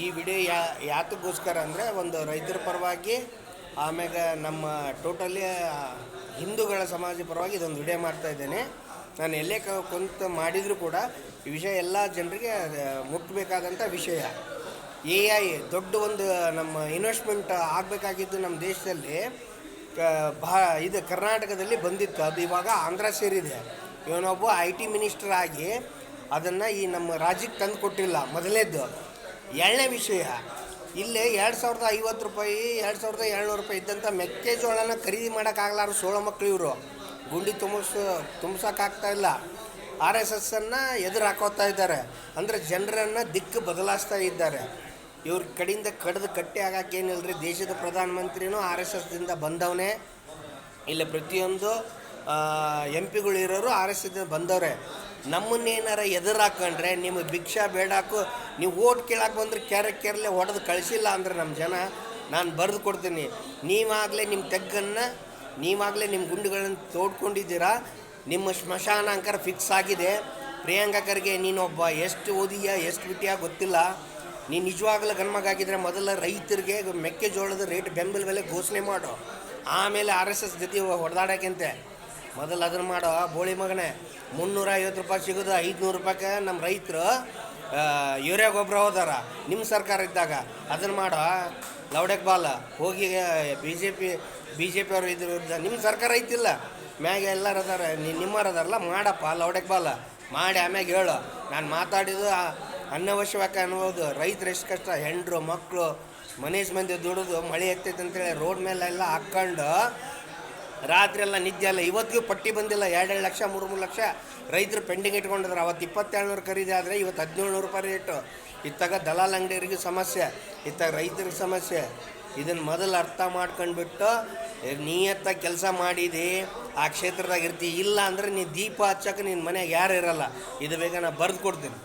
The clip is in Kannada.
ಈ ವಿಡಿಯೋ ಯಾತಕ್ಕೋಸ್ಕರ ಅಂದರೆ ಒಂದು ರೈತರ ಪರವಾಗಿ ಆಮ್ಯಾಗ ನಮ್ಮ ಟೋಟಲಿ ಹಿಂದೂಗಳ ಸಮಾಜ ಪರವಾಗಿ ಇದೊಂದು ವಿಡಿಯೋ ಮಾಡ್ತಾ ಇದ್ದೇನೆ. ನಾನು ಎಲ್ಲೇ ಕುಂತು ಮಾಡಿದರೂ ಕೂಡ ಈ ವಿಷಯ ಎಲ್ಲ ಜನರಿಗೆ ಮುಟ್ಟಬೇಕಾದಂಥ ವಿಷಯ. AI ದೊಡ್ಡ ಒಂದು ನಮ್ಮ ಇನ್ವೆಸ್ಟ್ಮೆಂಟ್ ಆಗಬೇಕಾಗಿದ್ದು ನಮ್ಮ ದೇಶದಲ್ಲಿ ಇದು ಕರ್ನಾಟಕದಲ್ಲಿ ಬಂದಿತ್ತು. ಅದು ಇವಾಗ ಆಂಧ್ರ ಸೇರಿದೆ. ಇವನೊಬ್ಬ IT ಮಿನಿಸ್ಟರ್ ಆಗಿ ಅದನ್ನು ಈ ನಮ್ಮ ರಾಜ್ಯಕ್ಕೆ ತಂದು ಕೊಟ್ಟಿಲ್ಲ. ಮೊದಲನೇದ್ದು. ಎರಡನೇ ವಿಷಯ, ಇಲ್ಲೇ 2050 ರೂಪಾಯಿ 2700 ರೂಪಾಯಿ ಇದ್ದಂಥ ಮೆಕ್ಕೆಜೋಳನ ಖರೀದಿ ಮಾಡೋಕ್ಕಾಗಲಾರು ಸೋಳ ಮಕ್ಕಳು ಇವರು. ಗುಂಡಿ ತುಂಬಿಸೋಕ್ಕಾಗ್ತಾ ಇಲ್ಲ. RSSನ್ನು ಎದುರು ಹಾಕೋತಾ ಇದ್ದಾರೆ. ಅಂದರೆ ಜನರನ್ನು ದಿಕ್ಕು ಬದಲಾಯಿಸ್ತಾ ಇದ್ದಾರೆ. ಇವ್ರ ಕಡೆಯಿಂದ ಕಡ್ದು ಕಟ್ಟಿ ಆಗೋಕ್ಕೇನಿಲ್ಲ ರೀ. ದೇಶದ ಪ್ರಧಾನಮಂತ್ರಿನೂ RSSದಿಂದ ಬಂದವನೇ. ಇಲ್ಲ ಪ್ರತಿಯೊಂದು MP ಗಳು ಇರೋರು RSSದಿಂದ ಬಂದವ್ರೆ. ನಮ್ಮನ್ನೇನಾರ ಎದುರು ಹಾಕೊಂಡ್ರೆ ನಿಮಗೆ ಭಿಕ್ಷಾ ಬೇಡಾಕು. ನೀವು ಓಟ್ ಕೇಳಕ್ಕೆ ಬಂದ್ರೆ ಕೆರಲೆ ಹೊಡೆದು ಕಳಿಸಿಲ್ಲ ಅಂದ್ರೆ ನಮ್ಮ ಜನ ನಾನು ಬರೆದು ಕೊಡ್ತೀನಿ. ನೀವಾಗಲೇ ನಿಮ್ಮ ತೆಗ್ಗನ್ನು ನೀವಾಗಲೇ ನಿಮ್ಮ ಗುಂಡುಗಳನ್ನು ತೋಡ್ಕೊಂಡಿದ್ದೀರಾ. ನಿಮ್ಮ ಸ್ಮಶಾನ ಅಂಕರ ಫಿಕ್ಸ್ ಆಗಿದೆ. ಪ್ರಿಯಾಂಕಾ ಖರ್ಗೆ ನೀನೊಬ್ಬ ಎಷ್ಟು ಓದಿಯಾ ಎಷ್ಟು ಬಿಟ್ಟಿಯಾ ಗೊತ್ತಿಲ್ಲ. ನೀನು ನಿಜವಾಗ್ಲೂ ಗನ್ಮಗಾಗಿದ್ದರೆ ಮೊದಲ ರೈತರಿಗೆ ಮೆಕ್ಕೆಜೋಳದ ರೇಟ್ ಬೆಂಬಲ ಬೆಲೆ ಘೋಷಣೆ ಮಾಡು. ಆಮೇಲೆ RSS ಜೊತೆ ಹೊಡೆದಾಡೋಕ್ಕಂತೆ ಮೊದಲು ಅದನ್ನು ಮಾಡೋ. ಬೋಳಿ ಮಗನೇ, 350 ರೂಪಾಯಿ ಸಿಗೋದು 500 ರೂಪಾಯಿಗೆ ನಮ್ಮ ರೈತರು ಯೂರಿಯಾ ಗೊಬ್ಬರ ಹೋದಾರ ನಿಮ್ಮ ಸರ್ಕಾರ ಇದ್ದಾಗ. ಅದನ್ನು ಮಾಡೋ ಲೌಡೆಕ್ ಬಾಲ ಹೋಗಿ ಬಿ ಜೆ ಪಿ ಅವರು ಇದ್ರ ವಿರುದ್ಧ ನಿಮ್ಮ ಸರ್ಕಾರ ಐತಿಲ್ಲ. ಮ್ಯಾಗ ಎಲ್ಲರೂ ಅದಾರ, ನಿಮ್ಮವ್ರು ಅದಾರಲ್ಲ, ಮಾಡಪ್ಪ ಲೌಡೆಕ್ ಬಾಲ ಮಾಡಿ ಆಮ್ಯಾಗ ಹೇಳು. ನಾನು ಮಾತಾಡಿದ್ದು ಅನವಶ್ಯಕ ಅನ್ನೋದು. ರೈತರು ಎಷ್ಟು ಕಷ್ಟ, ಹೆಂಡ್ರು ಮಕ್ಕಳು ಮನೇಶ್ ಮಂದಿ ದುಡಿದು ಮಳೆ ಎತ್ತೈತೆ ಅಂತೇಳಿ ರೋಡ್ ಮೇಲೆಲ್ಲ ಹಾಕ್ಕೊಂಡು ರಾತ್ರಿ ಎಲ್ಲ ನಿದ್ದೆ ಎಲ್ಲ. ಇವತ್ತಿಗೂ ಪಟ್ಟಿ ಬಂದಿಲ್ಲ. 2 ಲಕ್ಷ 3 ಲಕ್ಷ ರೈತರು ಪೆಂಡಿಂಗ್ ಇಟ್ಕೊಂಡಿದ್ರು. ಅವತ್ತು 2700 ಖರೀದಿ ಆದರೆ ಇವತ್ತು 1700 ರೂಪಾಯಿ ರೇಟು. ಇತ್ತಾಗ ದಲಾಲ್ ಅಂಗಡಿಯರಿಗೆ ಸಮಸ್ಯೆ, ಇತ್ತಾಗ ರೈತರಿಗೆ ಸಮಸ್ಯೆ. ಇದನ್ನು ಮೊದಲು ಅರ್ಥ ಮಾಡ್ಕೊಂಡ್ಬಿಟ್ಟು ನಿಯತ್ತಾಗಿ ಕೆಲಸ ಮಾಡಿದಿ ಆ ಕ್ಷೇತ್ರದಾಗ ಇರ್ತೀವಿ. ಇಲ್ಲ ಅಂದರೆ ನೀ ದೀಪ ಹಚ್ಚಕ್ಕೆ ನಿನ್ನ ಮನೆಯಾಗ ಯಾರು ಇರಲ್ಲ. ಇದು ಬೇಗ ನಾನು ಬರೆದು ಕೊಡ್ತೀನಿ.